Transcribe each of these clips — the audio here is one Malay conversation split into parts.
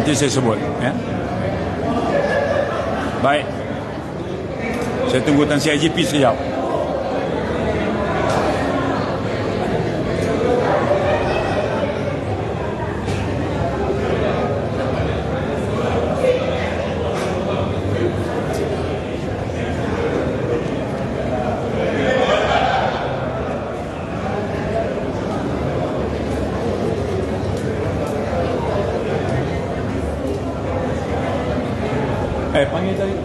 nanti saya sebut. Ya. Baik. Saya tunggu Tan Sri IGP sekejap. Panggil tadi.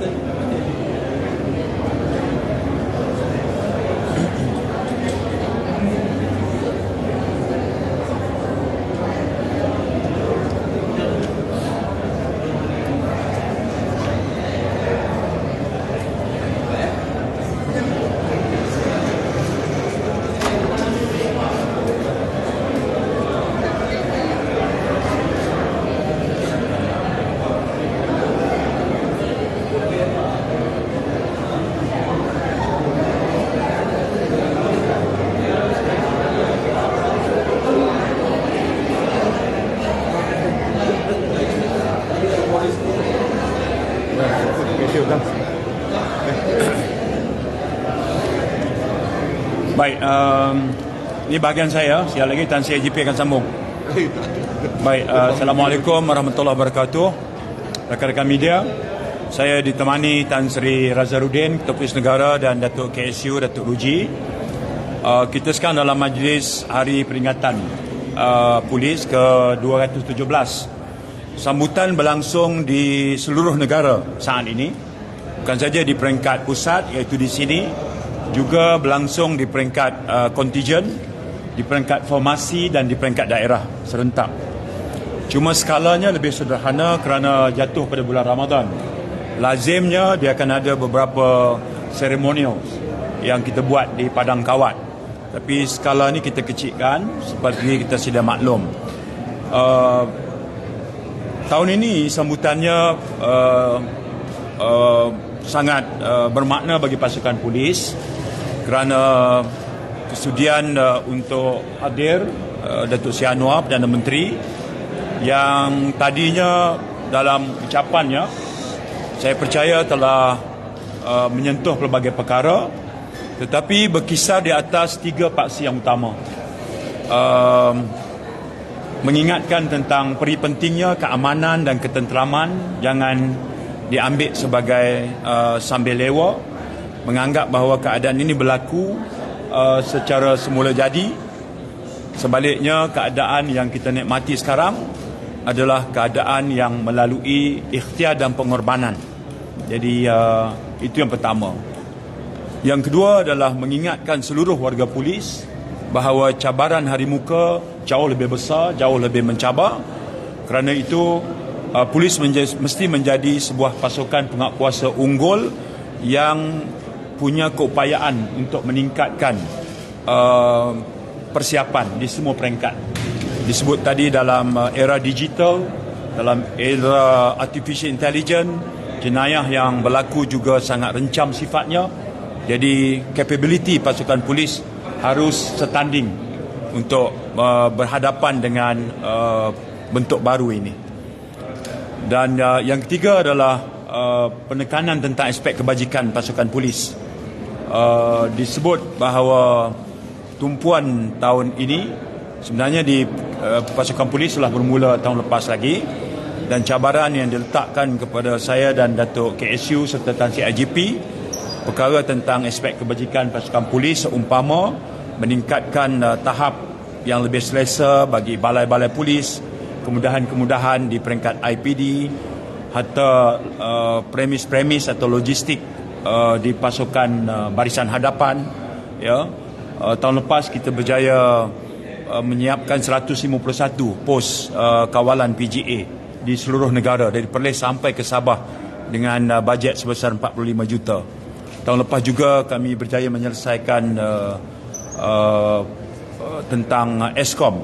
Baik, ini bahagian saya. Sekali lagi Tan Sri IGP akan sambung. Baik, Assalamualaikum warahmatullahi wabarakatuh. Rakan-rakan media, saya ditemani Tan Sri Razarudin, Ketua Polis Negara, dan Datuk KSU, Datuk Ruji. Kita sekarang dalam majlis Hari Peringatan Polis ke-217. Sambutan berlangsung di seluruh negara saat ini. Bukan saja di peringkat pusat, iaitu di sini, juga berlangsung di peringkat kontijen, di peringkat formasi dan di peringkat daerah serentak. Cuma skalanya lebih sederhana kerana jatuh pada bulan Ramadan. Lazimnya dia akan ada beberapa seremonial yang kita buat di Padang Kawat. Tapi skala ni kita kecilkan seperti kita sudah maklum. Tahun ini sambutannya sangat bermakna bagi pasukan polis kerana kesudian untuk hadir Datuk Seri Anwar, Perdana Menteri, yang tadinya dalam ucapannya saya percaya telah menyentuh pelbagai perkara, tetapi berkisar di atas 3 paksi yang utama. Mengingatkan tentang peri pentingnya keamanan dan ketenteraman jangan diambil sebagai sambil lewa, menganggap bahawa keadaan ini berlaku secara semula jadi. Sebaliknya, keadaan yang kita nikmati sekarang adalah keadaan yang melalui ikhtiar dan pengorbanan. Jadi itu yang pertama. Yang kedua adalah mengingatkan seluruh warga polis bahawa cabaran hari muka jauh lebih besar, jauh lebih mencabar. Kerana itu polis mesti menjadi sebuah pasukan penguatkuasa unggul yang punya keupayaan untuk meningkatkan persiapan di semua peringkat. Disebut tadi dalam era digital, dalam era artificial intelligence, jenayah yang berlaku juga sangat rencam sifatnya. Jadi capability pasukan polis harus setanding untuk berhadapan dengan bentuk baru ini. Dan yang ketiga adalah penekanan tentang aspek kebajikan pasukan polis. Disebut bahawa tumpuan tahun ini sebenarnya di pasukan polis telah bermula tahun lepas lagi, dan cabaran yang diletakkan kepada saya dan Datuk KSU serta Tan Sri IGP perkara tentang aspek kebajikan pasukan polis seumpama meningkatkan tahap yang lebih selesa bagi balai-balai polis, kemudahan-kemudahan di peringkat IPD, hatta premis-premis atau logistik di pasukan barisan hadapan. Ya, tahun lepas kita berjaya menyiapkan 151 pos kawalan PGA di seluruh negara, dari Perlis sampai ke Sabah, dengan bajet sebesar 45 juta. Tahun lepas juga kami berjaya menyelesaikan tentang Eskom,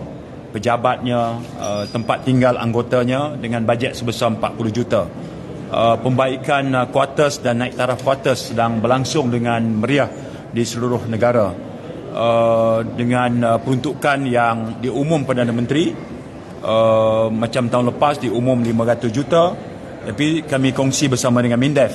pejabatnya, tempat tinggal anggotanya, dengan bajet sebesar 40 juta. Pembaikan kuartus dan naik taraf kuartus sedang berlangsung dengan meriah di seluruh negara, dengan peruntukan yang diumum Perdana Menteri macam tahun lepas diumum 500 juta, tapi kami kongsi bersama dengan MINDEF.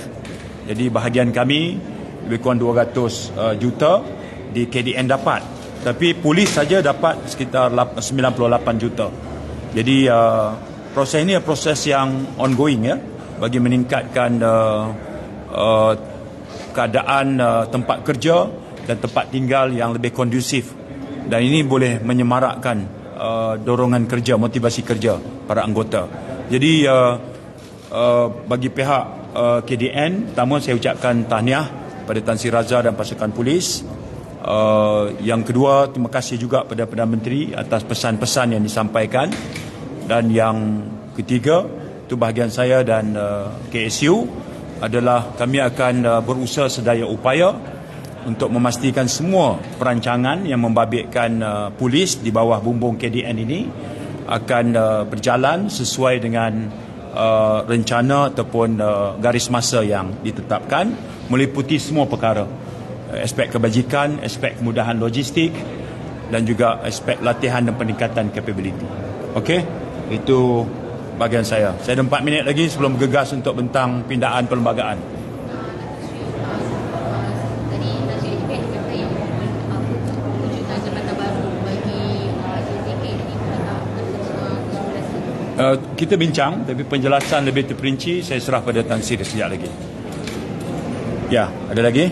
Jadi bahagian kami lebih kurang 200 juta di KDN dapat, tapi polis saja dapat sekitar 98 juta. Jadi proses ini adalah proses yang ongoing ya, bagi meningkatkan keadaan tempat kerja dan tempat tinggal yang lebih kondusif, dan ini boleh menyemarakkan dorongan kerja, motivasi kerja para anggota. Jadi bagi pihak KDN, pertama saya ucapkan tahniah pada Tan Sri Raza dan pasukan polis. Yang kedua, terima kasih juga kepada Perdana Menteri atas pesan-pesan yang disampaikan. Dan yang ketiga, itu bahagian saya dan KSU adalah kami akan berusaha sedaya upaya untuk memastikan semua perancangan yang membabitkan polis di bawah bumbung KDN ini akan berjalan sesuai dengan rencana ataupun garis masa yang ditetapkan, meliputi semua perkara, aspek kebajikan, aspek kemudahan logistik dan juga aspek latihan dan peningkatan capability. Okey, itu bahagian saya. Saya ada 4 minit lagi sebelum bergegas untuk bentang pindaan perlembagaan. Kita bincang, tapi penjelasan lebih terperinci saya serah pada Tan Sri sekejap lagi. Ya, ada lagi?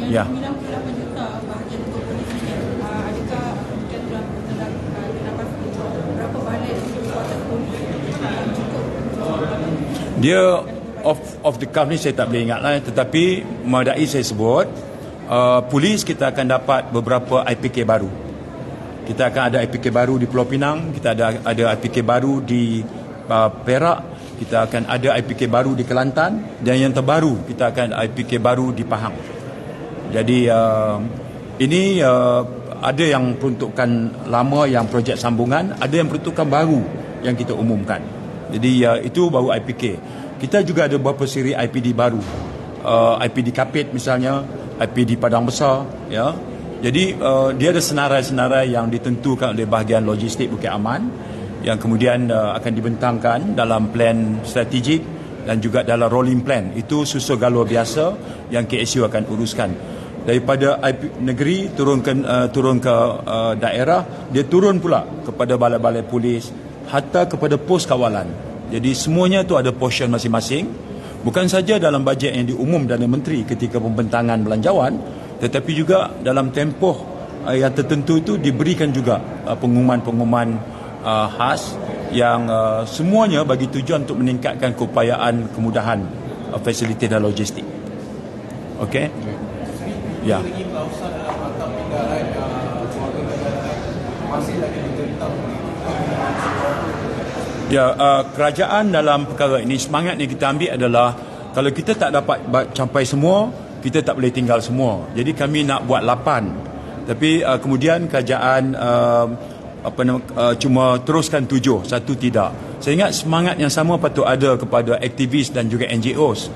Ya. Dia off the cuff ni saya tak boleh ingat lah, tetapi madai saya sebut polis kita akan dapat beberapa IPK baru. Kita akan ada IPK baru di Pulau Pinang, kita ada IPK baru di Perak, kita akan ada IPK baru di Kelantan, dan yang terbaru kita akan IPK baru di Pahang. Jadi ini ada yang peruntukan lama yang projek sambungan, ada yang peruntukan baru yang kita umumkan. Jadi itu baru IPK. Kita juga ada beberapa siri IPD baru, IPD Kapit misalnya, IPD Padang Besar, ya. Jadi dia ada senarai-senarai yang ditentukan oleh bahagian logistik Bukit Aman yang kemudian akan dibentangkan dalam plan strategik dan juga dalam rolling plan. Itu susul galur biasa yang KSU akan uruskan. Daripada IP negeri turun ke daerah, dia turun pula kepada balai-balai polis, hatta kepada pos kawalan. Jadi semuanya tu ada portion masing-masing. Bukan saja dalam bajet yang diumum Perdana Menteri ketika pembentangan belanjawan, tetapi juga dalam tempoh yang tertentu itu diberikan juga pengumuman-pengumuman khas yang semuanya bagi tujuan untuk meningkatkan keupayaan kemudahan fasiliti dan logistik. Okey? Ya. Ya, kerajaan dalam perkara ini, semangat yang kita ambil adalah kalau kita tak dapat capai semua, kita tak boleh tinggal semua. Jadi kami nak buat 8. Tapi kemudian kerajaan cuma teruskan 7, 1 tidak. Saya ingat semangat yang sama patut ada kepada aktivis dan juga NGOs.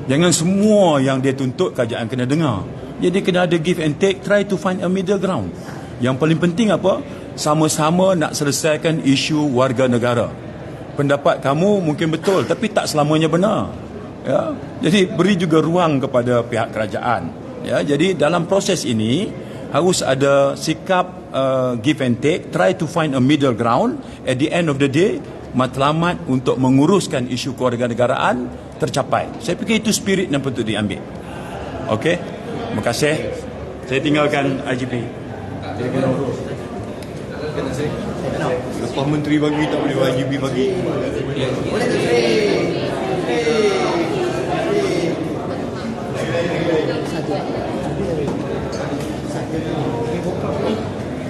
Jangan semua yang dia tuntut kerajaan kena dengar. Jadi kena ada give and take, try to find a middle ground. Yang paling penting apa? Sama-sama nak selesaikan isu warga negara. Pendapat kamu mungkin betul, tapi tak selamanya benar. Ya, jadi beri juga ruang kepada pihak kerajaan. Ya, jadi dalam proses ini harus ada sikap give and take, try to find a middle ground. At the end of the day, matlamat untuk menguruskan isu kewarganegaraan tercapai. Saya fikir itu spirit yang patut diambil. Okey, terima kasih. Saya tinggalkan IGP. Saya kena urus. Lepas menteri bagi tak boleh IGP bagi.